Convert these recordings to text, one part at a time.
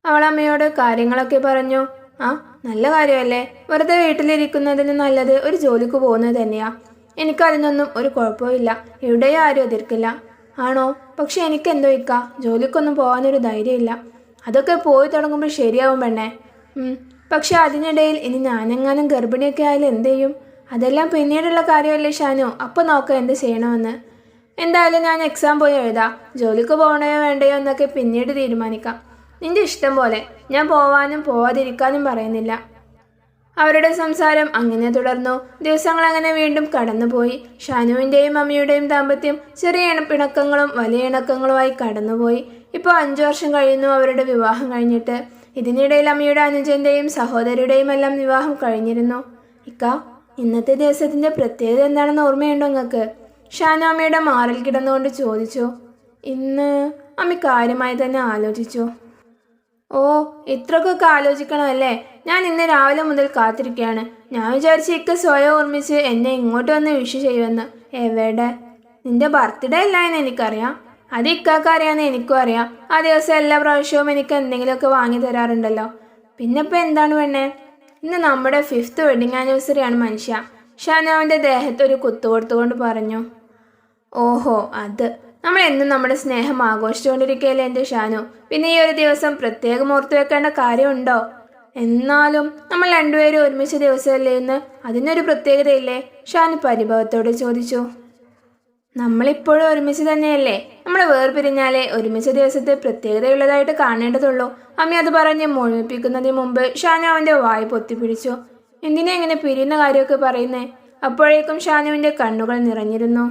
അവൾ അമ്മയോട് കാര്യങ്ങളൊക്കെ പറഞ്ഞു. ആ, നല്ല കാര്യമല്ലേ. വെറുതെ വീട്ടിലിരിക്കുന്നതിന് നല്ലത് ഒരു ജോലിക്ക് പോകുന്നത് തന്നെയാ. എനിക്കതിനൊന്നും ഒരു കുഴപ്പമില്ല. എവിടെയും ആരും എതിർക്കില്ല. ആണോ? പക്ഷെ എനിക്കെന്തോ ജോലിക്കൊന്നും പോകാനൊരു ധൈര്യമില്ല. അതൊക്കെ പോയി തുടങ്ങുമ്പോൾ ശരിയാവും പെണ്ണേ. പക്ഷെ അതിനിടയിൽ ഇനി ഞാനെങ്ങാനും ഗർഭിണിയൊക്കെ ആയാലും എന്ത് ചെയ്യും? അതെല്ലാം പിന്നീടുള്ള കാര്യമല്ലേ ഷാനു. അപ്പോൾ നോക്കാം എന്ത് ചെയ്യണമെന്ന്. എന്തായാലും ഞാൻ എക്സാം പോയി എഴുതാം. ജോലിക്ക് പോകണയോ വേണ്ടയോ എന്നൊക്കെ പിന്നീട് തീരുമാനിക്കാം. നിന്റെ ഇഷ്ടം പോലെ. ഞാൻ പോവാനും പോവാതിരിക്കാനും പറയുന്നില്ല. അവരുടെ സംസാരം അങ്ങനെ തുടർന്നു. ദിവസങ്ങൾ അങ്ങനെ വീണ്ടും കടന്നുപോയി. ഷാനുവിൻ്റെയും അമ്മയുടെയും ദാമ്പത്യം ചെറിയ പിണക്കങ്ങളും വലിയ ഇണക്കങ്ങളുമായി കടന്നുപോയി. ഇപ്പോൾ 5 വർഷം കഴിയുന്നു അവരുടെ വിവാഹം കഴിഞ്ഞിട്ട്. ഇതിനിടയിൽ അമ്മയുടെ അനുജന്റെയും സഹോദരിയുടെയും എല്ലാം വിവാഹം കഴിഞ്ഞിരുന്നു. ഇന്നത്തെ ദിവസത്തിന്റെ പ്രത്യേകത എന്താണെന്ന് ഓർമ്മയുണ്ടോ നിങ്ങൾക്ക്? ഷാനു അമ്മയുടെ മാറിൽ കിടന്നുകൊണ്ട് ചോദിച്ചു. ഇന്ന് അമ്മ കാര്യമായി തന്നെ ആലോചിച്ചു. ഓ, ഇത്രക്കൊക്കെ ആലോചിക്കണമല്ലേ? ഞാൻ ഇന്ന് രാവിലെ മുതൽ കാത്തിരിക്കുകയാണ്. ഞാൻ വിചാരിച്ച് സ്വയം ഓർമ്മിച്ച് എന്നെ ഇങ്ങോട്ട് വന്ന് വിഷ് ചെയ്യുമെന്ന്. എവിടെ? നിന്റെ ബർത്ത്ഡേ അല്ല എന്ന് എനിക്കറിയാം. അത് ഇക്കാക്ക് അറിയാമെന്ന് എനിക്കും അറിയാം. ആ ദിവസം എല്ലാ പ്രാവശ്യവും എനിക്ക് എന്തെങ്കിലുമൊക്കെ വാങ്ങി തരാറുണ്ടല്ലോ. പിന്നെ ഇപ്പം എന്താണ് പെണ്ണേ? ഇന്ന് നമ്മുടെ 5th വെഡിങ് ആനിവേഴ്സറി ആണ് മനുഷ്യ. ഷാനു അവൻ്റെ ദേഹത്ത് ഒരു കുത്തുകൊടുത്തുകൊണ്ട് പറഞ്ഞു. ഓഹോ, അത്. നമ്മൾ എന്നും നമ്മുടെ സ്നേഹം ആഘോഷിച്ചുകൊണ്ടിരിക്കുകയല്ലേ എൻ്റെ ഷാനു. പിന്നെ ഈ ഒരു ദിവസം പ്രത്യേകം ഓർത്തു വെക്കേണ്ട കാര്യമുണ്ടോ? എന്നാലും നമ്മൾ രണ്ടുപേരും ഒരുമിച്ച ദിവസമല്ലേ ഇന്ന്. അതിനൊരു പ്രത്യേകതയില്ലേ? ഷാനു പരിഭവത്തോടെ ചോദിച്ചു. നമ്മളിപ്പോഴും ഒരുമിച്ച് തന്നെയല്ലേ. നമ്മൾ വേർപിരിഞ്ഞാലേ ഒരുമിച്ച ദിവസത്തെ പ്രത്യേകതയുള്ളതായിട്ട് കാണേണ്ടതുള്ളൂ. അമ്മ അത് പറഞ്ഞ് മുഴുമിപ്പിക്കുന്നതിന് മുമ്പ് ഷാനു അവൻ്റെ വായ് പൊത്തിപ്പിടിച്ചു. എന്തിനാ ഇങ്ങനെ പിരിയുന്ന കാര്യമൊക്കെ പറയുന്നേ? അപ്പോഴേക്കും ഷാനുവിൻ്റെ കണ്ണുകൾ നിറഞ്ഞിരുന്നു.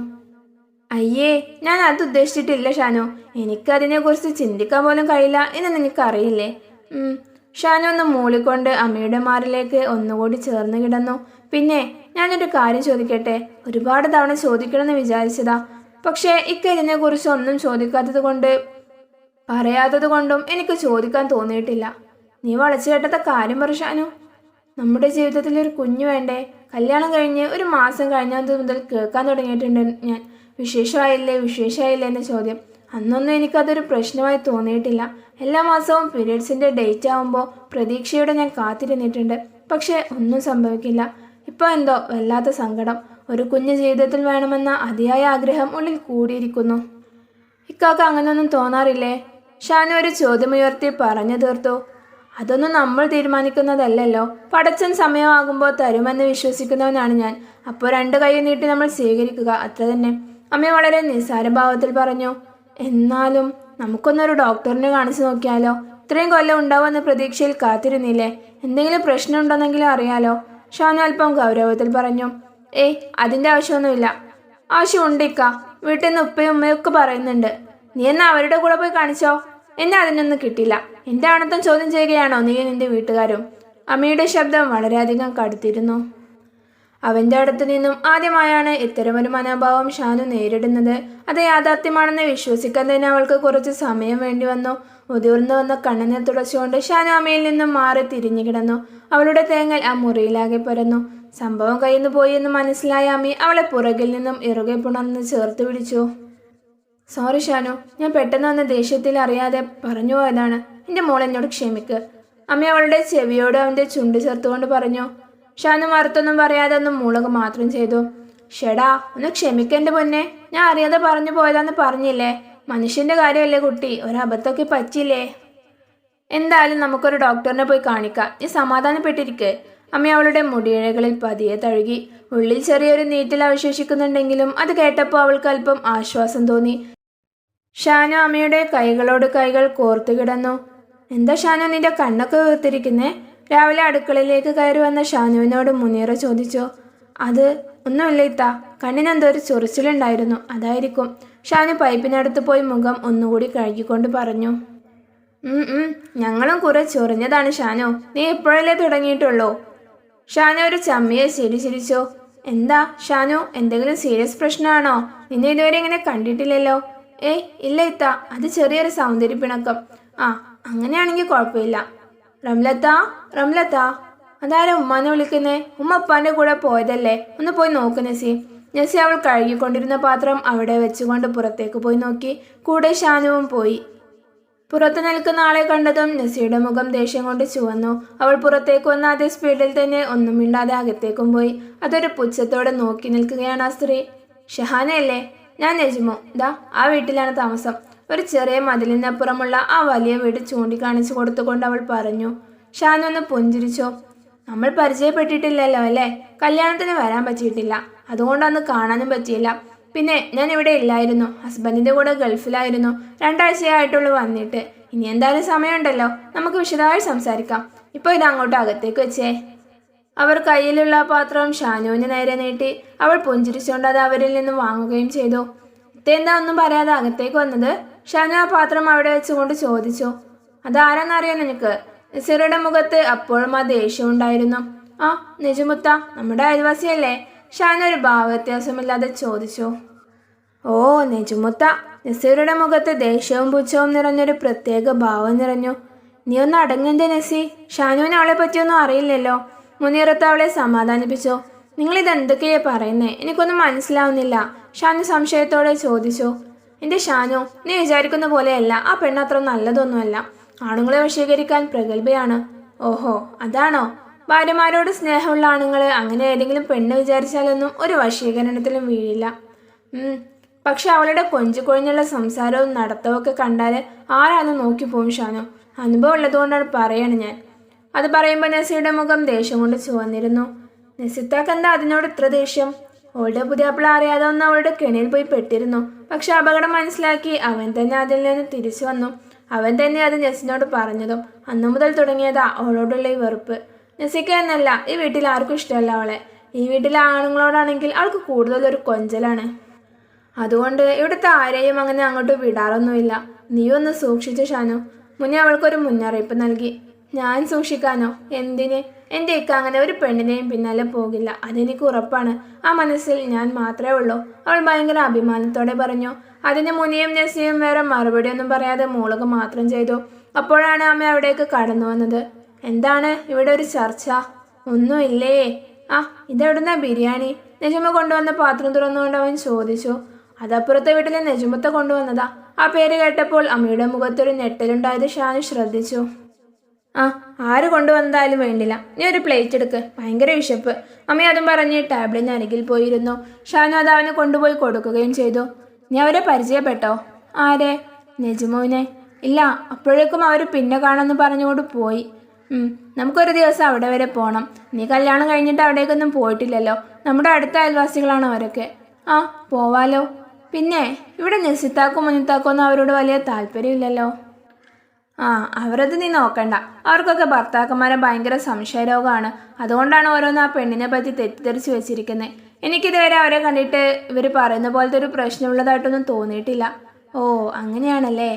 അയ്യേ, ഞാൻ അത് ഉദ്ദേശിച്ചിട്ടില്ല ഷാനു. എനിക്കതിനെക്കുറിച്ച് ചിന്തിക്കാൻ പോലും കഴിയില്ല എന്ന് നിനക്കറിയില്ലേ? ഷാനു ഒന്ന് മൂളിക്കൊണ്ട് അമ്മയുടെ മാറിലേക്ക് ഒന്നുകൂടി ചേർന്ന് കിടന്നു. പിന്നെ ഞാനൊരു കാര്യം ചോദിക്കട്ടെ? ഒരുപാട് തവണ ചോദിക്കണമെന്ന് വിചാരിച്ചതാ. പക്ഷേ ഇതിനെക്കുറിച്ച് ഒന്നും ചോദിക്കാത്തത് കൊണ്ട് പറയാത്തത് കൊണ്ടും എനിക്ക് ചോദിക്കാൻ തോന്നിയിട്ടില്ല. നീ വളച്ചു കേട്ടത്ത കാര്യം പറ ഷാനു. നമ്മുടെ ജീവിതത്തിൽ ഒരു കുഞ്ഞു വേണ്ടേ? കല്യാണം കഴിഞ്ഞ് ഒരു മാസം കഴിഞ്ഞത് മുതൽ കേൾക്കാൻ തുടങ്ങിയിട്ടുണ്ട് ഞാൻ. വിശേഷമായില്ലേ എന്ന ചോദ്യം. അന്നൊന്നും എനിക്കതൊരു പ്രശ്നമായി തോന്നിയിട്ടില്ല. എല്ലാ മാസവും പീരിയഡ്സിൻ്റെ ഡേറ്റ് ആവുമ്പോൾ പ്രതീക്ഷയോടെ ഞാൻ കാത്തിരുന്നിട്ടുണ്ട്. പക്ഷേ ഒന്നും സംഭവിക്കില്ല. ഇപ്പോൾ എന്തോ വല്ലാത്ത സങ്കടം. ഒരു കുഞ്ഞ് ജീവിതത്തിൽ വേണമെന്ന അതിയായ ആഗ്രഹം ഉള്ളിൽ കൂടിയിരിക്കുന്നു. ഇക്കാക്ക് അങ്ങനെയൊന്നും തോന്നാറില്ലേ? ഷാനു ഒരു ചോദ്യമുയർത്തി പറഞ്ഞു തീർത്തു. അതൊന്നും നമ്മൾ തീരുമാനിക്കുന്നതല്ലല്ലോ. പടച്ചൻ സമയമാകുമ്പോൾ തരുമെന്ന് വിശ്വസിക്കുന്നവനാണ് ഞാൻ. അപ്പോൾ 2 കൈ നീട്ടി നമ്മൾ സ്വീകരിക്കുക, അത്ര തന്നെ. അമ്മ വളരെ നിസ്സാരഭാവത്തിൽ പറഞ്ഞു. എന്നാലും നമുക്കൊന്നൊരു ഡോക്ടറിനെ കാണിച്ചു നോക്കിയാലോ? ഇത്രയും കൊല്ലം ഉണ്ടാവുമെന്ന പ്രതീക്ഷയിൽ കാത്തിരുന്നില്ലേ? എന്തെങ്കിലും പ്രശ്നമുണ്ടെന്നെങ്കിലും അറിയാലോ? ഷാനു അല്പം ഗൗരവത്തിൽ പറഞ്ഞു. അതിൻ്റെ ആവശ്യമൊന്നുമില്ല. ആവശ്യമുണ്ട് ഇക്ക. വീട്ടിൽ നിന്ന് ഉപ്പയും ഉമ്മയൊക്കെ പറയുന്നുണ്ട്. നീ എന്നാ അവരുടെ കൂടെ പോയി കാണിച്ചോ? എന്നെ അതിനൊന്നും കിട്ടില്ല. എൻ്റെ ആണത്തം ചോദ്യം ചെയ്യുകയാണോ നീ നിന്റെ വീട്ടുകാരും? അമ്മയുടെ ശബ്ദം വളരെയധികം കടുത്തിരുന്നു. അവൻ്റെ അടുത്ത് നിന്നും ആദ്യമായാണ് ഇത്തരമൊരു മനോഭാവം ഷാനു നേരിടുന്നത്. അത് യാഥാർത്ഥ്യമാണെന്ന് വിശ്വസിക്കാൻ തന്നെ അവൾക്ക് കുറച്ച് സമയം വേണ്ടി വന്നു. ഉതിർന്നു വന്ന കണ്ണുനീർ തുടച്ചുകൊണ്ട് ഷാനു അമ്മയിൽ നിന്നും മാറി തിരിഞ്ഞു കിടന്നു. അവളുടെ തേങ്ങൽ ആ മുറിയിലാകെ പരന്നു. സംഭവം കയ്യിന്ന് പോയി എന്ന് മനസ്സിലായ അമ്മി അവളെ പുറകിൽ നിന്നും ഇറുകെ പുണർന്ന് ചേർത്ത് പിടിച്ചു. സോറി ഷാനു, ഞാൻ പെട്ടെന്ന് വന്ന ദേഷ്യത്തിൽ അറിയാതെ പറഞ്ഞു പോയതാണ്. എൻ്റെ മോൾ എന്നോട് ക്ഷമിക്ക്. അമ്മ അവളുടെ ചെവിയോട് അവൻ്റെ ചുണ്ട് ചേർത്തുകൊണ്ട് പറഞ്ഞു. ഷാനു മറുത്തൊന്നും പറയാതെ ഒന്ന് മൂളക മാത്രം ചെയ്തു. ഷെടാ, ഒന്ന് ക്ഷമിക്കേണ്ട പൊന്നെ. ഞാൻ അറിയാതെ പറഞ്ഞു പോയതാന്ന് പറഞ്ഞില്ലേ? മനുഷ്യൻ്റെ കാര്യമല്ലേ കുട്ടി, ഒരബദ്ധമൊക്കെ പറ്റിയില്ലേ? എന്തായാലും നമുക്കൊരു ഡോക്ടറിനെ പോയി കാണിക്കാം. നീ സമാധാനപ്പെട്ടിരിക്കെ. അമ്മ അവളുടെ മുടിയിഴകളിൽ പതിയെ തഴുകി. ഉള്ളിൽ ചെറിയൊരു നീറ്റൽ അവശേഷിക്കുന്നുണ്ടെങ്കിലും അത് കേട്ടപ്പോൾ അവൾക്ക് അല്പം ആശ്വാസം തോന്നി. ഷാനു അമ്മയുടെ കൈകളോട് കൈകൾ കോർത്തു കിടന്നു. എന്താ ഷാനു, നിന്റെ കണ്ണൊക്കെ വീർത്തിരിക്കുന്നേ? രാവിലെ അടുക്കളയിലേക്ക് കയറി വന്ന ഷാനുവിനോട് മുനീറ ചോദിച്ചു. അത് ഒന്നുമില്ല ഇത്ത, കണ്ണിനെന്തോ ഒരു ചൊറിച്ചിലുണ്ടായിരുന്നു, അതായിരിക്കും. ഷാനു പൈപ്പിനടുത്ത് പോയി മുഖം ഒന്നുകൂടി കഴുകിക്കൊണ്ട് പറഞ്ഞു. ഞങ്ങളും കുറെ ചൊറിഞ്ഞതാണ് ഷാനു. നീ ഇപ്പോഴല്ലേ തുടങ്ങിയിട്ടുള്ളൂ? ഷാനു ഒരു ചമ്മിയെ ചിരിച്ചു. എന്താ ഷാനു, എന്തെങ്കിലും സീരിയസ് പ്രശ്നമാണോ? നിന്നെ ഇതുവരെ ഇങ്ങനെ കണ്ടിട്ടില്ലല്ലോ. ഇല്ല ഇത്ത, അത് ചെറിയൊരു സൗന്ദര്യ പിണക്കം. അങ്ങനെയാണെങ്കിൽ കുഴപ്പമില്ല. റംലത്ത, അതാരാ ഉമ്മാനെ വിളിക്കുന്നേ? ഉമ്മ അപ്പാൻ്റെ കൂടെ പോയതല്ലേ? ഒന്ന് പോയി നോക്ക് നസി. അവൾ കഴുകിക്കൊണ്ടിരുന്ന പാത്രം അവിടെ വെച്ചുകൊണ്ട് പുറത്തേക്ക് പോയി നോക്കി. കൂടെ ഷാനുവും പോയി. പുറത്തു നിൽക്കുന്ന ആളെ കണ്ടതും നസിയുടെ മുഖം ദേഷ്യം കൊണ്ട് ചുവന്നു. അവൾ പുറത്തേക്ക് വന്ന അതേ സ്പീഡിൽ തന്നെ ഒന്നും മിണ്ടാതെ അകത്തേക്കും പോയി. അതൊരു പുച്ഛത്തോടെ നോക്കി നിൽക്കുകയാണ് ആ സ്ത്രീ. ഷഹാനയല്ലേ? ഞാൻ നജ്മു. ദാ ആ വീട്ടിലാണ് താമസം. ഒരു ചെറിയ മതിലിനപ്പുറമുള്ള ആ വലിയ വീട് ചൂണ്ടിക്കാണിച്ചു കൊടുത്തുകൊണ്ട് അവൾ പറഞ്ഞു. ഷാനു ഒന്ന് പുഞ്ചിരിച്ചോ. നമ്മൾ പരിചയപ്പെട്ടിട്ടില്ലല്ലോ അല്ലേ? കല്യാണത്തിന് വരാൻ പറ്റിയിട്ടില്ല, അതുകൊണ്ടൊന്ന് കാണാനും പറ്റിയില്ല. പിന്നെ ഞാൻ ഇവിടെ ഇല്ലായിരുന്നു, ഹസ്ബൻഡിന്റെ കൂടെ ഗൾഫിലായിരുന്നു. 2 ആഴ്ചയായിട്ടുള്ളൂ വന്നിട്ട്. ഇനി എന്തായാലും സമയമുണ്ടല്ലോ, നമുക്ക് വിശദമായി സംസാരിക്കാം. ഇപ്പോൾ ഇത് അങ്ങോട്ട് അകത്തേക്ക് വെച്ചേ. അവർ കയ്യിലുള്ള പാത്രം ഷാനുവിന് നേരെ നീട്ടി. അവൾ പുഞ്ചിരിച്ചുകൊണ്ട് അത് അവരിൽ നിന്ന് വാങ്ങുകയും ചെയ്തു. ഇതെന്താ ഒന്നും പറയാതെ അകത്തേക്ക് വന്നത്? ഷാനു ആ പാത്രം അവിടെ വെച്ചുകൊണ്ട് ചോദിച്ചു. അതാരെന്നറിയോ നിനക്ക്? നസീറയുടെ മുഖത്ത് അപ്പോഴും ആ ദേഷ്യം ഉണ്ടായിരുന്നു. ആ, നജുമുത്ത, നമ്മുടെ അയൽവാസിയല്ലേ? ഷാനു ഒരു ഭാവവ്യത്യാസമില്ലാതെ ചോദിച്ചു. ഓ, നജുമുത്ത. നസീറുടെ മുഖത്ത് ദേഷ്യവും പുച്ഛവും നിറഞ്ഞൊരു പ്രത്യേക ഭാവം നിറഞ്ഞു. നീ ഒന്ന് അടങ്ങണ്ടേ നസി? ഷാനുവിന് അവളെ പറ്റിയൊന്നും അറിയില്ലല്ലോ. മുനീറത്ത് അവളെ സമാധാനിപ്പിച്ചു. നിങ്ങളിതെന്തൊക്കെയാ പറയുന്നേ? എനിക്കൊന്നും മനസ്സിലാവുന്നില്ല, ഷാനു സംശയത്തോടെ ചോദിച്ചു. എന്റെ ഷാനു, നീ വിചാരിക്കുന്ന പോലെയല്ല, ആ പെണ്ണത്ര നല്ലതൊന്നുമല്ല. ആണുങ്ങളെ വശീകരിക്കാൻ പ്രഗത്ഭയാണ്. ഓഹോ, അതാണോ? ഭാര്യമാരോട് സ്നേഹമുള്ള ആണുങ്ങള് അങ്ങനെ ഏതെങ്കിലും പെണ്ണ് വിചാരിച്ചാലൊന്നും ഒരു വശീകരണത്തിലും വീഴില്ല. പക്ഷെ അവളുടെ കൊഞ്ചുകൊഴിഞ്ഞുള്ള സംസാരവും നടത്തവും ഒക്കെ കണ്ടാല് ആരാന്ന് നോക്കിപ്പോവും ഷാനു. അനുഭവം ഉള്ളതുകൊണ്ടാണ് പറയാണ് ഞാൻ. അത് പറയുമ്പോൾ നസിയുടെ മുഖം ദേഷ്യം കൊണ്ട് ചുവന്നിരുന്നു. നസിത്താക്ക് എന്താ അതിനോട് ഇത്ര ദേഷ്യം? അവളുടെ പുതിയാപ്പിള അറിയാതെ ഒന്ന് അവളുടെ കെണിയിൽ പോയി പെട്ടിരുന്നു. പക്ഷെ അപകടം മനസ്സിലാക്കി അവൻ തന്നെ അതിൽ നിന്ന് തിരിച്ചു വന്നു. അവൻ തന്നെ അത് നസിനോട് പറഞ്ഞതും അന്നു മുതൽ തുടങ്ങിയതാ അവളോടുള്ള ഈ വെറുപ്പ്. നസിക്ക എന്നല്ല, ഈ വീട്ടിൽ ആർക്കും ഇഷ്ടമല്ല അവളെ. ഈ വീട്ടിലെ ആണുങ്ങളോടാണെങ്കിൽ അവൾക്ക് കൂടുതലൊരു കൊഞ്ചലാണ്. അതുകൊണ്ട് ഇവിടുത്തെ ആരെയും അങ്ങനെ അങ്ങോട്ട് വിടാറൊന്നുമില്ല. നീ ഒന്ന് സൂക്ഷിച്ചു ഷാനു. മുന്നേ അവൾക്കൊരു മുന്നറിയിപ്പ് നൽകി. ഞാൻ സൂക്ഷിക്കാനോ? എന്തിന്? എൻ്റെ ഇക്ക അങ്ങനെ ഒരു പെണ്ണിനെയും പിന്നാലെ പോകില്ല, അതെനിക്ക് ഉറപ്പാണ്. ആ മനസ്സിൽ ഞാൻ മാത്രമേ ഉള്ളൂ, അവൾ ഭയങ്കര അഭിമാനത്തോടെ പറഞ്ഞു. അതിന് മുനിയും നസിയും വേറെ മറുപടിയൊന്നും പറയാതെ മൂളുക മാത്രം ചെയ്തു. അപ്പോഴാണ് അമ്മ അവിടേക്ക് കടന്നു വന്നത്. എന്താണ് ഇവിടെ ഒരു ചർച്ച? ഒന്നുമില്ലേ? ആ, ഇതെവിടുന്ന ബിരിയാണി? നജുമ കൊണ്ടുവന്ന പാത്രം തുറന്നുകൊണ്ട് അവൻ ചോദിച്ചു. അതപ്പുറത്തെ വീട്ടിലെ നജുമത്തെ കൊണ്ടുവന്നതാ. ആ പേര് കേട്ടപ്പോൾ അമ്മയുടെ മുഖത്തൊരു ഞെട്ടലുണ്ടായത് ഷാനു ശ്രദ്ധിച്ചു. ആ, ആര് കൊണ്ടുവന്നതായാലും വേണ്ടില്ല, നീ ഒരു പ്ലേറ്റ് എടുക്ക്, ഭയങ്കര വിശപ്പ്. അമ്മ അതും പറഞ്ഞ് ടാബ്ലറ്റിന് അരികിൽ പോയിരുന്നു. ഷാനു അത് അവന് കൊണ്ടുപോയി കൊടുക്കുകയും ചെയ്തു. നീ അവരെ പരിചയപ്പെട്ടോ? ആരെ? നജുമുവിനെ. ഇല്ല, അപ്പോഴേക്കും അവർ പിന്നെ കാണാമെന്ന് പറഞ്ഞുകൊണ്ട് പോയി. നമുക്കൊരു ദിവസം അവിടെ വരെ പോകണം. നീ കല്യാണം കഴിഞ്ഞിട്ട് അവിടേക്കൊന്നും പോയിട്ടില്ലല്ലോ. നമ്മുടെ അടുത്ത അയൽവാസികളാണ് അവരൊക്കെ. ആ, പോവാലോ. പിന്നെ ഇവിടെ നസിത്താക്കും മുനിത്താക്കും ഒന്നും അവരോട് വലിയ താല്പര്യമില്ലല്ലോ. ആ, അവരത് നീ നോക്കണ്ട. അവർക്കൊക്കെ ഭർത്താക്കന്മാരെ ഭയങ്കര സംശയരോഗമാണ്. അതുകൊണ്ടാണ് ഓരോന്ന് ആ പെണ്ണിനെ പറ്റി തെറ്റിദ്ധരിച്ച് വെച്ചിരിക്കുന്നത്. എനിക്കിതുവരെ അവരെ കണ്ടിട്ട് ഇവർ പറയുന്ന പോലത്തെ ഒരു പ്രശ്നമുള്ളതായിട്ടൊന്നും തോന്നിയിട്ടില്ല. ഓ, അങ്ങനെയാണല്ലേ.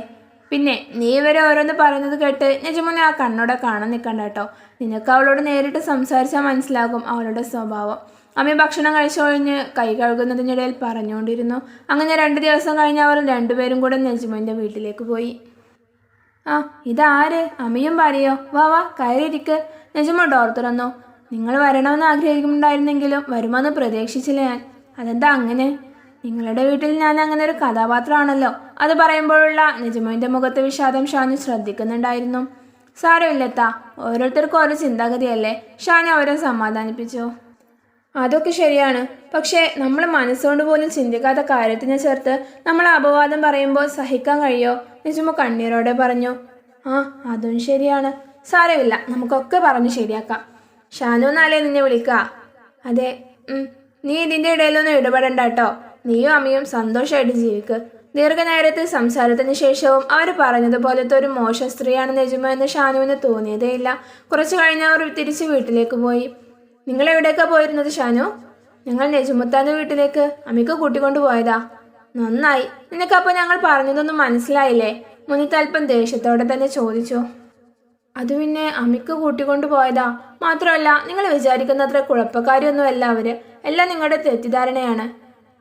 പിന്നെ നീ ഇവരെ ഓരോന്ന് പറയുന്നത് കേട്ട് നജുമുനെ ആ കണ്ണോടെ കാണാൻ നിൽക്കണ്ട കേട്ടോ. നിനക്ക് അവളോട് നേരിട്ട് സംസാരിച്ചാൽ മനസ്സിലാകും അവളുടെ സ്വഭാവം. അമ്മ ഭക്ഷണം കഴിച്ചു കഴിഞ്ഞ് കൈ കഴുകുന്നതിനിടയിൽ പറഞ്ഞുകൊണ്ടിരുന്നു. അങ്ങനെ 2 ദിവസം കഴിഞ്ഞ് അവർ രണ്ടുപേരും കൂടെ നജുമുവിൻ്റെ വീട്ടിലേക്ക് പോയി. ആ, ഇതാര്? അമ്മയും ഭാര്യയോ? വാ വാ, കയറിയിരിക്ക്. നജുമ ഡോർ തുറന്നു. നിങ്ങൾ വരണമെന്ന് ആഗ്രഹിക്കുന്നുണ്ടായിരുന്നെങ്കിലും വരുമെന്ന് പ്രതീക്ഷിച്ചില്ല ഞാൻ. അതെന്താ അങ്ങനെ? നിങ്ങളുടെ വീട്ടിൽ ഞാൻ അങ്ങനെ ഒരു കഥാപാത്രമാണല്ലോ. അത് പറയുമ്പോഴുള്ള നജുമുവിൻ്റെ മുഖത്തെ വിഷാദം ഷാനു ശ്രദ്ധിക്കുന്നുണ്ടായിരുന്നു. സാരമില്ലെത്താ, ഓരോരുത്തർക്കും ഓരോ ചിന്താഗതിയല്ലേ. ഷാനു അവരെ സമാധാനിപ്പിച്ചു. അതൊക്കെ ശരിയാണ്, പക്ഷേ നമ്മൾ മനസ്സുകൊണ്ട് പോലും ചിന്തിക്കാത്ത കാര്യത്തിനെ ചേർത്ത് നമ്മൾ അപവാദം പറയുമ്പോൾ സഹിക്കാൻ കഴിയോ? നജുമ കണ്ണീരോടെ പറഞ്ഞു. ആ, അതും ശരിയാണ്. സാരമില്ല, നമുക്കൊക്കെ പറഞ്ഞ് ശരിയാക്കാം. ഷാനു എന്നാലേ നിന്നെ വിളിക്ക? അതെ. നീ ഇതിൻ്റെ ഇടയിലൊന്നും ഇടപെടണ്ട കേട്ടോ. നീയും അമ്മയും സന്തോഷമായിട്ട് ജീവിക്ക്. ദീർഘനേരത്തെ സംസാരത്തിന് ശേഷവും അവർ പറഞ്ഞതുപോലത്തെ ഒരു മോശ സ്ത്രീയാണ് നജുമ എന്ന് ഷാനുവിന് തോന്നിയതേയില്ല. കുറച്ചു കഴിഞ്ഞ് അവർ തിരിച്ച് വീട്ടിലേക്ക് പോയി. നിങ്ങൾ എവിടേക്കാണ് പോയിരുന്നത് ഷാനു? ഞങ്ങൾ നജുമുത്താൻ്റെ വീട്ടിലേക്ക് അമ്മയ്ക്ക് കൂട്ടിക്കൊണ്ടു പോയതാ. നന്നായി. നിനക്കപ്പോൾ ഞങ്ങൾ പറഞ്ഞതൊന്നും മനസ്സിലായില്ലേ? മുനിത്ത് അല്പം ദേഷ്യത്തോടെ തന്നെ ചോദിച്ചു. അത് പിന്നെ അമ്മയ്ക്ക് കൂട്ടിക്കൊണ്ടു പോയതാ. മാത്രമല്ല, നിങ്ങൾ വിചാരിക്കുന്നത്ര കുഴപ്പക്കാരിയൊന്നുമല്ല അവര്. എല്ലാം നിങ്ങളുടെ തെറ്റിദ്ധാരണയാണ്.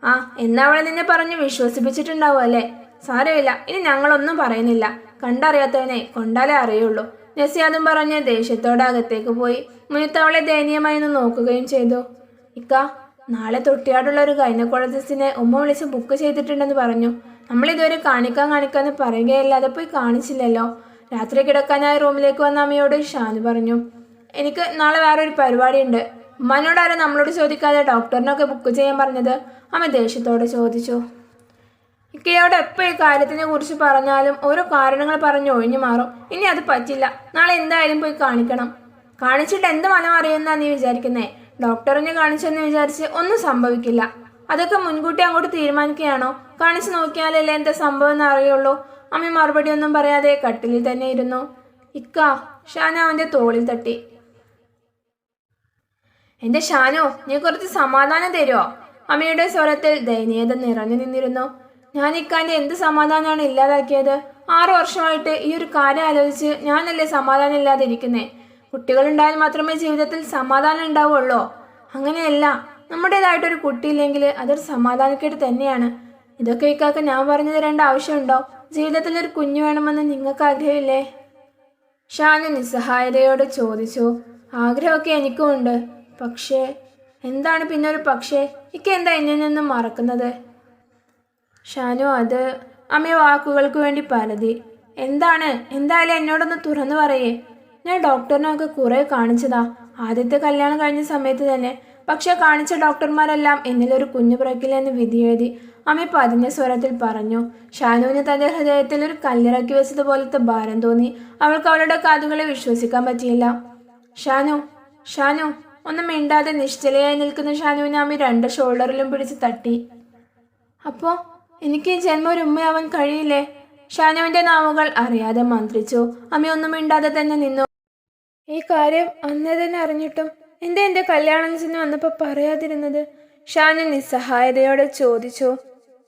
ആ, എന്നാ അവളെ നിന്നെ പറഞ്ഞ് വിശ്വസിപ്പിച്ചിട്ടുണ്ടാവും അല്ലേ? സാരമില്ല, ഇനി ഞങ്ങളൊന്നും പറയുന്നില്ല. കണ്ടറിയാത്തവനെ കൊണ്ടാലേ അറിയുള്ളൂ. നസിയാദും പറഞ്ഞ് ദേഷ്യത്തോടെ അകത്തേക്ക് പോയി. മുനിത്ത് അവളെ ദയനീയമായി ഒന്ന് നോക്കുകയും ചെയ്തു. ഇക്ക, നാളെ തൊട്ടിയാടുള്ള ഒരു ഗൈനക്കോളജിസ്റ്റിനെ ഉമ്മ വിളിച്ച് ബുക്ക് ചെയ്തിട്ടുണ്ടെന്ന് പറഞ്ഞു. നമ്മളിതുവരെ കാണിക്കാന്ന് പറയുകയല്ലാതെ പോയി കാണിച്ചില്ലല്ലോ. രാത്രി കിടക്കാനായി റൂമിലേക്ക് വന്ന അമ്മയോട് ഷാനു പറഞ്ഞു. എനിക്ക് നാളെ വേറൊരു പരിപാടിയുണ്ട്. ഉമ്മാനോടാരെ നമ്മളോട് ചോദിക്കാതെ ഡോക്ടറിനൊക്കെ ബുക്ക് ചെയ്യാൻ പറഞ്ഞത്? അമ്മ ദേഷ്യത്തോടെ ചോദിച്ചു. ഇക്കയോട് എപ്പോൾ ഈ കാര്യത്തിനെ കുറിച്ച് പറഞ്ഞാലും ഓരോ കാരണങ്ങൾ പറഞ്ഞ് ഒഴിഞ്ഞു മാറും. ഇനി അത് പറ്റില്ല. നാളെ എന്തായാലും പോയി കാണിക്കണം. കാണിച്ചിട്ട് എന്ത് മനം അറിയുന്നാ നീ വിചാരിക്കുന്നേ? ഡോക്ടറിനെ കാണിച്ചെന്ന് വിചാരിച്ച് ഒന്നും സംഭവിക്കില്ല. അതൊക്കെ മുൻകൂട്ടി അങ്ങോട്ട് തീരുമാനിക്കുകയാണോ? കാണിച്ചു നോക്കിയാലല്ലേ എന്താ സംഭവം എന്ന് അറിയുള്ളൂ. അമ്മ മറുപടി ഒന്നും പറയാതെ കട്ടിലിൽ തന്നെ ഇരുന്നു. ഇക്ക, ഷാനു അവന്റെ തോളിൽ തട്ടി. എന്റെ ഷാനു, നീ കുറച്ച് സമാധാനം തരുമോ? അമ്മയുടെ സ്വരത്തിൽ ദയനീയത നിറഞ്ഞു നിന്നിരുന്നു. ഞാൻ ഇക്കാന്റെ എന്ത് സമാധാനമാണ് ഇല്ലാതാക്കിയത്? 6 വർഷമായിട്ട് ഈ ഒരു കാര്യം ആലോചിച്ച് ഞാനല്ലേ സമാധാനം ഇല്ലാതെ ഇരിക്കുന്നേ. കുട്ടികളുണ്ടായാൽ മാത്രമേ ജീവിതത്തിൽ സമാധാനം ഉണ്ടാവുള്ളൂ. അങ്ങനെയല്ല, നമ്മുടേതായിട്ടൊരു കുട്ടിയില്ലെങ്കിൽ അതൊരു സമാധാനക്കേട് തന്നെയാണ്. ഇതൊക്കെ ഇക്കാക്ക് ഞാൻ പറഞ്ഞു തരേണ്ട ആവശ്യമുണ്ടോ? ജീവിതത്തിൽ ഒരു കുഞ്ഞു വേണമെന്ന് നിങ്ങൾക്ക് ആഗ്രഹമില്ലേ? ഷാനു നിസ്സഹായതയോട് ചോദിച്ചു. ആഗ്രഹമൊക്കെ എനിക്കുമുണ്ട്. പക്ഷേ എന്താണ് പിന്നെ ഒരു പക്ഷേ? ഇക്ക എന്താ എന്നിൽ നിന്നും മറക്കുന്നത്? ഷാനു അത് അമ്മ വാക്കുകൾക്ക് വേണ്ടി പരതി. എന്തായാലും എന്നോടൊന്ന് തുറന്നു പറയേ. ഞാൻ ഡോക്ടറിനൊക്കെ കുറെ കാണിച്ചതാ, ആദ്യത്തെ കല്യാണം കഴിഞ്ഞ സമയത്ത് തന്നെ. പക്ഷെ കാണിച്ച ഡോക്ടർമാരെല്ലാം എന്നിലൊരു കുഞ്ഞു പിറക്കില്ലെന്ന് വിധിയെഴുതി. അമ്മ പതിഞ്ഞ സ്വരത്തിൽ പറഞ്ഞു. ഷാനുവിന് തന്റെ ഹൃദയത്തിൽ ഒരു കല്ലിറക്കി വെച്ചതുപോലത്തെ ഭാരം തോന്നി. അവൾക്ക് അവളുടെ കാതുകളെ വിശ്വസിക്കാൻ പറ്റിയില്ല. ഷാനു ഒന്നും മിണ്ടാതെ നിശ്ചലയായി നിൽക്കുന്ന ഷാനുവിനെ അമ്മ 2 ഷോൾഡറിലും പിടിച്ച് തട്ടി. അപ്പോ എനിക്ക് ഈ ജന്മം ഒരു ഉമ്മയാവാൻ കഴിയില്ലേ? ഷാനുവിന്റെ നാവുകൾ അറിയാതെ മന്ത്രിച്ചു. അമ്മ ഒന്നും മിണ്ടാതെ തന്നെ നിന്നു. ഈ കാര്യം അന്നേ തന്നെ അറിഞ്ഞിട്ടും എന്റെ കല്യാണത്തിന് വന്നപ്പോൾ പറയാതിരുന്നത്? ഷാനു നിസ്സഹായതയോടെ ചോദിച്ചു.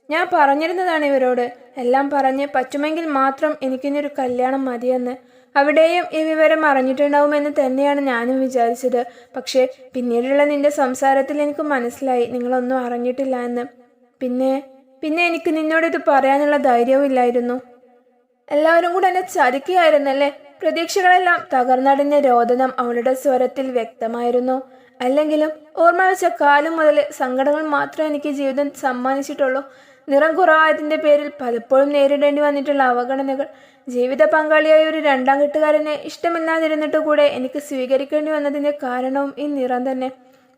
ഞാൻ പറഞ്ഞിരുന്നതാണ് ഇവരോട്, എല്ലാം പറഞ്ഞ് പറ്റുമെങ്കിൽ മാത്രം എനിക്കിനൊരു കല്യാണം മതിയെന്ന്. അവിടെയും ഈ വിവരം അറിഞ്ഞിട്ടുണ്ടാവുമെന്ന് തന്നെയാണ് ഞാനും വിചാരിച്ചത്. പക്ഷേ പിന്നീടുള്ള നിന്റെ സംസാരത്തിൽ എനിക്ക് മനസ്സിലായി നിങ്ങളൊന്നും അറിഞ്ഞിട്ടില്ല എന്ന്. പിന്നെ എനിക്ക് നിന്നോടിത് പറയാനുള്ള ധൈര്യവും ഇല്ലായിരുന്നു. എല്ലാവരും കൂടെ എന്നെ ചതിക്കുകയായിരുന്നല്ലേ? പ്രതീക്ഷകളെല്ലാം തകർന്നടിഞ്ഞ രോദനം അവളുടെ സ്വരത്തിൽ വ്യക്തമായിരുന്നു. അല്ലെങ്കിലും ഓർമ്മ വെച്ച കാലം മുതൽ സങ്കടങ്ങൾ മാത്രമേ എനിക്ക് ജീവിതം സമ്മാനിച്ചിട്ടുള്ളൂ. നിറം കുറവായതിൻ്റെ പേരിൽ പലപ്പോഴും നേരിടേണ്ടി വന്നിട്ടുള്ള അവഗണനകൾ, ജീവിത പങ്കാളിയായ ഒരു 2ാം കെട്ടുകാരനെ ഇഷ്ടമില്ലാതിരുന്നിട്ട് കൂടെ എനിക്ക് സ്വീകരിക്കേണ്ടി വന്നതിൻ്റെ കാരണവും ഈ നിറം തന്നെ.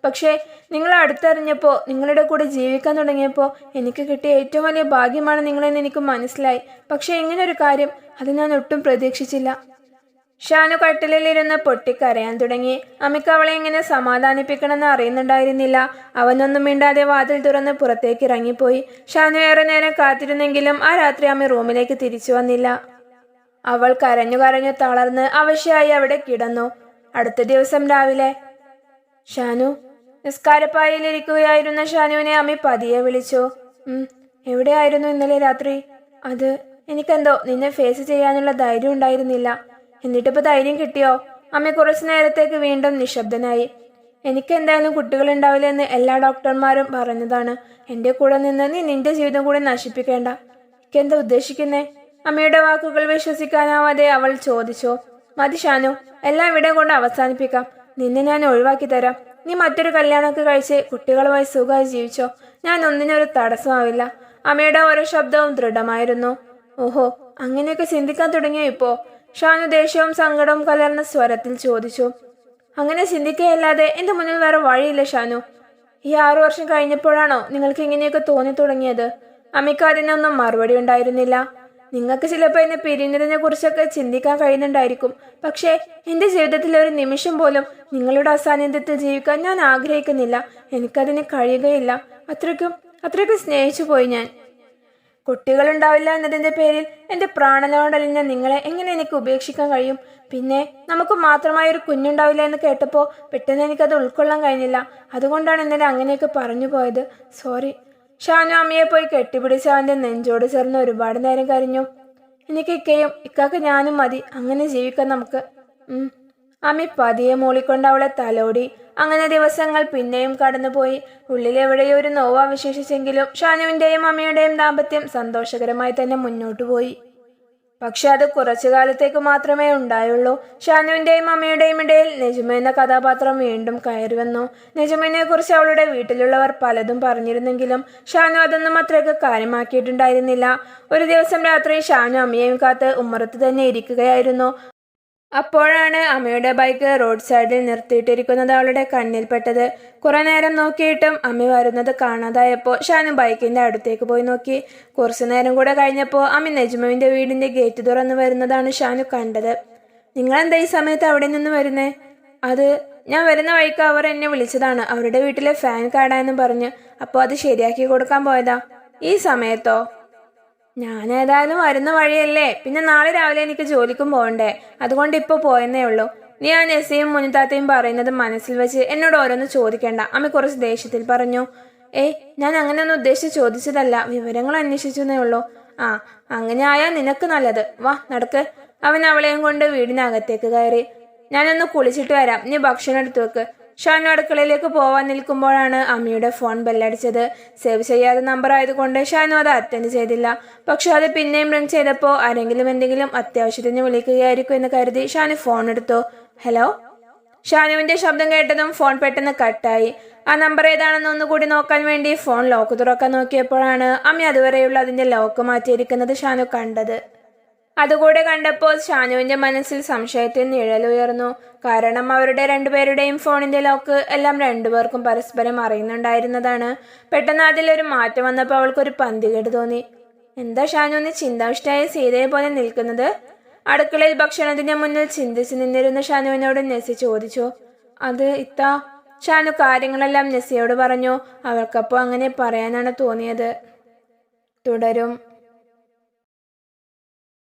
പക്ഷേ നിങ്ങളെ അടുത്തറിഞ്ഞപ്പോൾ, നിങ്ങളുടെ കൂടെ ജീവിക്കാൻ തുടങ്ങിയപ്പോൾ എനിക്ക് കിട്ടിയ ഏറ്റവും വലിയ ഭാഗ്യമാണ് നിങ്ങളെന്ന് എനിക്ക് മനസ്സിലായി. പക്ഷേ ഇങ്ങനൊരു കാര്യം അത് ഞാൻ ഒട്ടും പ്രതീക്ഷിച്ചില്ല. ഷാനു കട്ടിലിരുന്ന് പൊട്ടിക്കരയാൻ തുടങ്ങി. അമ്മയ്ക്ക് അവളെ എങ്ങനെ സമാധാനിപ്പിക്കണമെന്ന് അറിയുന്നുണ്ടായിരുന്നില്ല. അവനൊന്നും മിണ്ടാതെ വാതിൽ തുറന്ന് പുറത്തേക്ക് ഇറങ്ങിപ്പോയി. ഷാനു ഏറെ നേരം കാത്തിരുന്നെങ്കിലും ആ രാത്രി അമ്മ റൂമിലേക്ക് തിരിച്ചു വന്നില്ല. അവൾ കരഞ്ഞു തളർന്ന് അവശയായി അവിടെ കിടന്നു. അടുത്ത ദിവസം രാവിലെ ഷാനു നിസ്കാരപ്പായിലിരിക്കുകയായിരുന്ന ഷാനുവിനെ അമ്മ പതിയെ വിളിച്ചു. എവിടെയായിരുന്നു ഇന്നലെ രാത്രി? അത് എനിക്കെന്തോ നിന്നെ ഫേസ് ചെയ്യാനുള്ള ധൈര്യം ഉണ്ടായിരുന്നില്ല. എന്നിട്ടിപ്പോൾ ധൈര്യം കിട്ടിയോ? അമ്മ കുറച്ചു നേരത്തേക്ക് വീണ്ടും നിശബ്ദനായി. എനിക്കെന്തായാലും കുട്ടികളുണ്ടാവില്ലെന്ന് എല്ലാ ഡോക്ടർമാരും പറഞ്ഞതാണ്. എൻ്റെ കൂടെ നിന്ന് നീ നിന്റെ ജീവിതം കൂടെ നശിപ്പിക്കേണ്ട. എനിക്കെന്താ ഉദ്ദേശിക്കുന്നേ? അമ്മയുടെ വാക്കുകൾ വിശ്വസിക്കാനാവാതെ അവൾ ചോദിച്ചു. മതി ഷാനു, എല്ലാം ഇവിടെ കൊണ്ട് അവസാനിപ്പിക്കാം. നിന്നെ ഞാൻ ഒഴിവാക്കി തരാം. നീ മറ്റൊരു കല്യാണമൊക്കെ കഴിച്ച് കുട്ടികളുമായി സുഖമായി ജീവിച്ചോ. ഞാൻ ഒന്നിനൊരു തടസ്സമാവില്ല. അമ്മയുടെ ഓരോ ശബ്ദവും ദൃഢമായിരുന്നു. ഓഹോ, അങ്ങനെയൊക്കെ ചിന്തിക്കാൻ തുടങ്ങിയോ ഇപ്പോ? ഷാനു ദേഷ്യവും സങ്കടവും കലർന്ന സ്വരത്തിൽ ചോദിച്ചു. അങ്ങനെ ചിന്തിക്കുകയല്ലാതെ എൻ്റെ മുന്നിൽ വേറെ വഴിയില്ല ഷാനു. ഈ 6 വർഷം കഴിഞ്ഞപ്പോഴാണോ നിങ്ങൾക്ക് ഇങ്ങനെയൊക്കെ തോന്നി തുടങ്ങിയത്? അമ്മയ്ക്ക് അതിനൊന്നും മറുപടി ഉണ്ടായിരുന്നില്ല. നിങ്ങൾക്ക് ചിലപ്പോൾ എന്നെ പിരിഞ്ഞതിനെ കുറിച്ചൊക്കെ ചിന്തിക്കാൻ കഴിയുന്നുണ്ടായിരിക്കും. പക്ഷേ എൻ്റെ ജീവിതത്തിൽ ഒരു നിമിഷം പോലും നിങ്ങളുടെ അസാന്നിധ്യത്തിൽ ജീവിക്കാൻ ഞാൻ ആഗ്രഹിക്കുന്നില്ല. എനിക്കതിന് കഴിയുകയില്ല. അത്രയ്ക്കും സ്നേഹിച്ചു പോയി ഞാൻ. കുട്ടികളുണ്ടാവില്ല എന്നതിൻ്റെ പേരിൽ എൻ്റെ പ്രാണനോടലിഞ്ഞ നിങ്ങളെ എങ്ങനെ എനിക്ക് ഉപേക്ഷിക്കാൻ കഴിയും? പിന്നെ നമുക്ക് മാത്രമായ ഒരു കുഞ്ഞുണ്ടാവില്ല എന്ന് കേട്ടപ്പോൾ പെട്ടെന്ന് എനിക്കത് ഉൾക്കൊള്ളാൻ കഴിഞ്ഞില്ല. അതുകൊണ്ടാണ് ഇന്നലെ അങ്ങനെയൊക്കെ പറഞ്ഞു പോയത്. സോറി. ഷാനു അമ്മയെ പോയി കെട്ടിപ്പിടിച്ച് അവൻ്റെ നെഞ്ചോട് ചേർന്ന് ഒരുപാട് നേരം കരഞ്ഞു. എനിക്ക് ഇക്കയും ഇക്കാക്ക് ഞാനും മതി. അങ്ങനെ ജീവിക്കാം നമുക്ക്. അമ്മ പതിയെ മൂളിക്കൊണ്ട് അവളെ തലോടി. അങ്ങനെ ദിവസങ്ങൾ പിന്നെയും കടന്നുപോയി. ഉള്ളിലെവിടെയോ ഒരു നോവ് അവശേഷിച്ചെങ്കിലും ഷാനുവിൻ്റെയും അമ്മയുടെയും ദാമ്പത്യം സന്തോഷകരമായി തന്നെ മുന്നോട്ടു പോയി. പക്ഷെ അത് കുറച്ചു കാലത്തേക്ക് മാത്രമേ ഉണ്ടായുള്ളൂ. ഷാനുവിൻ്റെയും അമ്മയുടെയും ഇടയിൽ നെജുമ എന്ന കഥാപാത്രം വീണ്ടും കയറി വന്നു. നെജുമിനെ കുറിച്ച് അവളുടെ വീട്ടിലുള്ളവർ പലതും പറഞ്ഞിരുന്നെങ്കിലും ഷാനു അതൊന്നും അത്രയ്ക്ക് കാര്യമാക്കിയിട്ടുണ്ടായിരുന്നില്ല. ഒരു ദിവസം രാത്രി ഷാനു അമ്മയെയും കാത്ത് ഉമ്മറത്ത് തന്നെ ഇരിക്കുകയായിരുന്നു. അപ്പോഴാണ് അമ്മയുടെ ബൈക്ക് റോഡ് സൈഡിൽ നിർത്തിയിട്ടിരിക്കുന്നത് അവളുടെ കണ്ണിൽപ്പെട്ടത്. കുറെ നേരം നോക്കിയിട്ടും അമ്മ വരുന്നത് കാണാതായപ്പോൾ ഷാനു ബൈക്കിന്റെ അടുത്തേക്ക് പോയി നോക്കി. കുറച്ചു നേരം കൂടെ കഴിഞ്ഞപ്പോൾ അമ്മ നെജ്മുവിന്റെ വീടിന്റെ ഗേറ്റ് തുറന്നു വരുന്നതാണ് ഷാനു കണ്ടത്. നിങ്ങളെന്താ ഈ സമയത്ത് അവിടെ നിന്ന് വരുന്നേ? അത് ഞാൻ വരുന്ന വഴിക്ക് അവർ എന്നെ വിളിച്ചതാണ്, അവരുടെ വീട്ടിലെ ഫാൻ കേടായെന്ന് പറഞ്ഞ്. അപ്പോൾ അത് ശരിയാക്കി കൊടുക്കാൻ പോയതാ. ഈ സമയത്തോ? ഞാൻ ഏതായാലും വരുന്ന വഴിയല്ലേ, പിന്നെ നാളെ രാവിലെ എനിക്ക് ജോലിക്കും പോകണ്ടേ, അതുകൊണ്ട് ഇപ്പോൾ പോയെന്നേ ഉള്ളൂ. നീ ആ നെസിയും മുനിത്താത്തയും പറയുന്നത് മനസ്സിൽ വെച്ച് എന്നോട് ഓരോന്ന് ചോദിക്കേണ്ട, അമ്മ കുറച്ച് ദേഷ്യത്തിൽ പറഞ്ഞു. ഏയ്, ഞാൻ അങ്ങനെയൊന്നും ഉദ്ദേശിച്ച് ചോദിച്ചതല്ല, വിവരങ്ങൾ അന്വേഷിച്ചെന്നേ ഉള്ളൂ. ആ, അങ്ങനെ ആയാൽ നിനക്ക് നല്ലത്. വാ നടക്ക്. അവൻ അവളെയും കൊണ്ട് വീടിനകത്തേക്ക് കയറി. ഞാനൊന്ന് കുളിച്ചിട്ട് വരാം, നീ ഭക്ഷണം എടുത്തു വെക്ക്. ഷാനു അടുക്കളയിലേക്ക് പോവാൻ നിൽക്കുമ്പോഴാണ് അമ്മയുടെ ഫോൺ ബെല്ലടിച്ചത്. സേവ് ചെയ്യാത്ത നമ്പർ ആയതുകൊണ്ട് ഷാനു അത് അറ്റൻഡ് ചെയ്തില്ല. പക്ഷെ അത് പിന്നെയും റിംഗ് ചെയ്തപ്പോൾ ആരെങ്കിലും എന്തെങ്കിലും അത്യാവശ്യത്തിന് വിളിക്കുകയായിരിക്കും എന്ന് കരുതി ഷാനു ഫോൺ എടുത്തു. ഹലോ. ഷാനുവിന്റെ ശബ്ദം കേട്ടതും ഫോൺ പെട്ടെന്ന് കട്ടായി. ആ നമ്പർ ഏതാണെന്ന് ഒന്നുകൂടി നോക്കാൻ വേണ്ടി ഫോൺ ലോക്ക് തുറക്കാൻ നോക്കിയപ്പോഴാണ് അമ്മ അതുവരെയുള്ള അതിന്റെ ലോക്ക് മാറ്റിയിരിക്കുന്നത് ഷാനു കണ്ടത്. അതുകൂടെ കണ്ടപ്പോൾ ഷാനുവിന്റെ മനസ്സിൽ സംശയത്തിൽ നിഴലുയർന്നു. കാരണം അവരുടെ രണ്ടുപേരുടെയും ഫോണിന്റെ ലോക്ക് എല്ലാം രണ്ടുപേർക്കും പരസ്പരം അറിയുന്നുണ്ടായിരുന്നതാണ്. പെട്ടെന്ന് അതിലൊരു മാറ്റം വന്നപ്പോൾ അവൾക്കൊരു പന്തികേട് തോന്നി. എന്താ ഷാനു നീ ചിന്താവിഷ്ടയായ സീതയെ പോലെ നിൽക്കുന്നത്? അടുക്കളയിൽ ഭക്ഷണത്തിന്റെ മുന്നിൽ ചിന്തിച്ച് നിന്നിരുന്ന ഷാനുവിനോട് നെസി ചോദിച്ചു. അത് ഇത്താ. ഷാനു കാര്യങ്ങളെല്ലാം നെസിയോട് പറഞ്ഞു. അവൾക്കപ്പോൾ അങ്ങനെ പറയാനാണ് തോന്നിയത്. തുടരും.